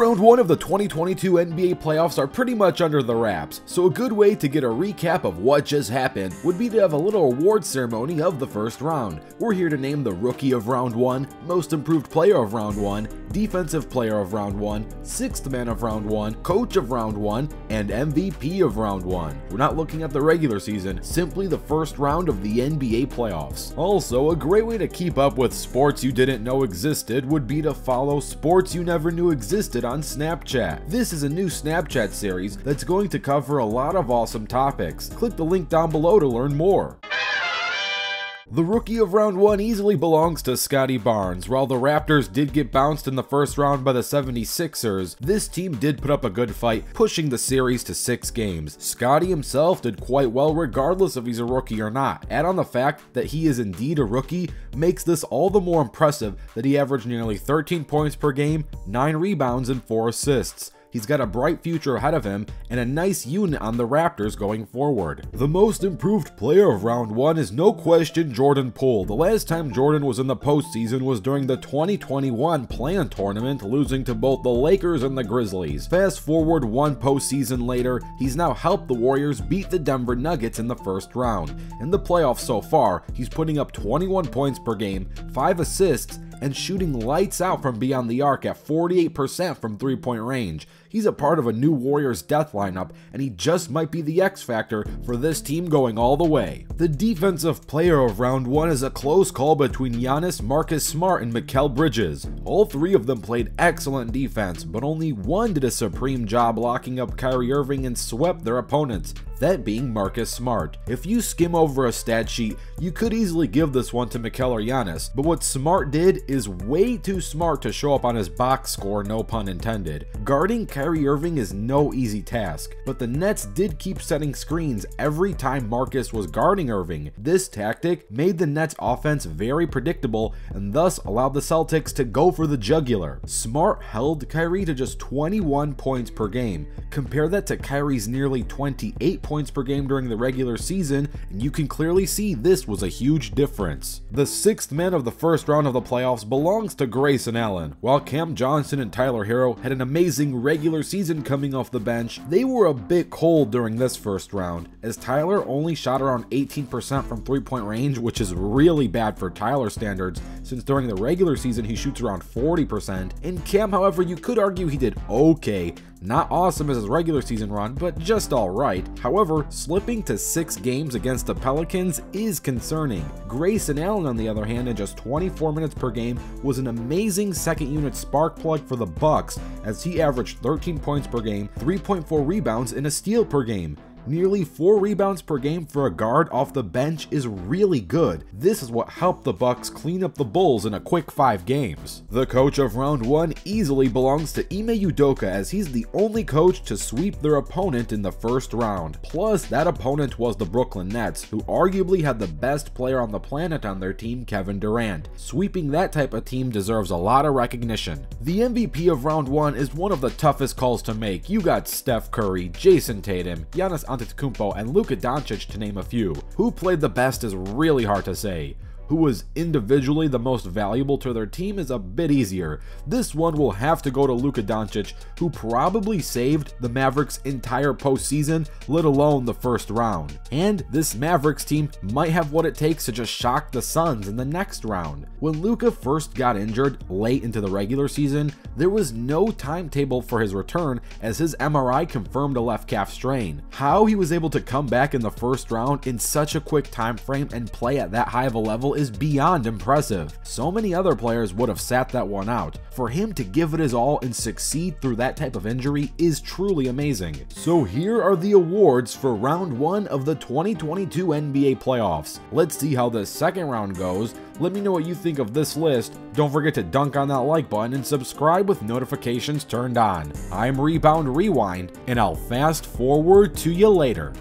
Round 1 of the 2022 NBA playoffs are pretty much under the wraps, so a good way to get a recap of what just happened would be to have a little award ceremony of the first round. We're here to name the Rookie of Round 1, Most Improved Player of Round 1, Defensive Player of Round 1, Sixth Man of Round 1, Coach of Round 1, and MVP of Round 1. We're not looking at the regular season, simply the first round of the NBA playoffs. Also, a great way to keep up with sports you didn't know existed would be to follow Sports You Never Knew Existed on Snapchat. This is a new Snapchat series that's going to cover a lot of awesome topics. Click the link down below to learn more. The Rookie of Round 1 easily belongs to Scottie Barnes. While the Raptors did get bounced in the first round by the 76ers, this team did put up a good fight, pushing the series to 6 games. Scottie himself did quite well regardless if he's a rookie or not. Add on the fact that he is indeed a rookie makes this all the more impressive that he averaged nearly 13 points per game, 9 rebounds, and 4 assists. He's got a bright future ahead of him and a nice unit on the Raptors going forward. The most improved player of round 1 is no question Jordan Poole. The last time Jordan was in the postseason was during the 2021 play-in tournament, losing to both the Lakers and the Grizzlies. Fast forward one postseason later, he's now helped the Warriors beat the Denver Nuggets in the first round. In the playoffs so far, he's putting up 21 points per game, 5 assists, and shooting lights out from beyond the arc at 48% from three-point range. He's a part of a new Warriors death lineup, and he just might be the X factor for this team going all the way. The defensive player of round 1 is a close call between Giannis, Marcus Smart, and Mikal Bridges. All three of them played excellent defense, but only one did a supreme job locking up Kyrie Irving and swept their opponents, that being Marcus Smart. If you skim over a stat sheet, you could easily give this one to Mikal or Giannis, but what Smart did is way too smart to show up on his box score, no pun intended. Guarding Kyrie Irving is no easy task, but the Nets did keep setting screens every time Marcus was guarding Irving. This tactic made the Nets offense very predictable and thus allowed the Celtics to go for the jugular. Smart held Kyrie to just 21 points per game. Compare that to Kyrie's nearly 28 points per game during the regular season, and you can clearly see this was a huge difference. The sixth man of the first round of the playoffs belongs to Grayson Allen. While Cam Johnson and Tyler Herro had an amazing regular season coming off the bench, they were a bit cold during this first round, as Tyler only shot around 18% from three-point range, which is really bad for Tyler standards, since during the regular season he shoots around 40%, and Cam, however, you could argue he did okay. Not awesome as his regular season run, but just alright. However, slipping to 6 games against the Pelicans is concerning. Grayson Allen, on the other hand, in just 24 minutes per game, was an amazing second unit spark plug for the Bucks, as he averaged 13 points per game, 3.4 rebounds, and a steal per game. Nearly 4 rebounds per game for a guard off the bench is really good. This is what helped the Bucks clean up the Bulls in a quick 5 games. The coach of round 1 easily belongs to Ime Udoka, as he's the only coach to sweep their opponent in the first round. Plus, that opponent was the Brooklyn Nets, who arguably had the best player on the planet on their team, Kevin Durant. Sweeping that type of team deserves a lot of recognition. The MVP of round 1 is one of the toughest calls to make. You got Steph Curry, Jason Tatum, Giannis Antetokounmpo, and Luka Doncic, to name a few. Who played the best is really hard to say. Who was individually the most valuable to their team is a bit easier. This one will have to go to Luka Doncic, who probably saved the Mavericks' entire postseason, let alone the first round. And this Mavericks team might have what it takes to just shock the Suns in the next round. When Luka first got injured late into the regular season, there was no timetable for his return, as his MRI confirmed a left calf strain. How he was able to come back in the first round in such a quick time frame and play at that high of a level is beyond impressive. So many other players would have sat that one out. For him to give it his all and succeed through that type of injury is truly amazing. So here are the awards for round 1 of the 2022 NBA playoffs. Let's see how the second round goes. Let me know what you think of this list. Don't forget to dunk on that like button and subscribe with notifications turned on. I'm Rebound Rewind, and I'll fast forward to you later.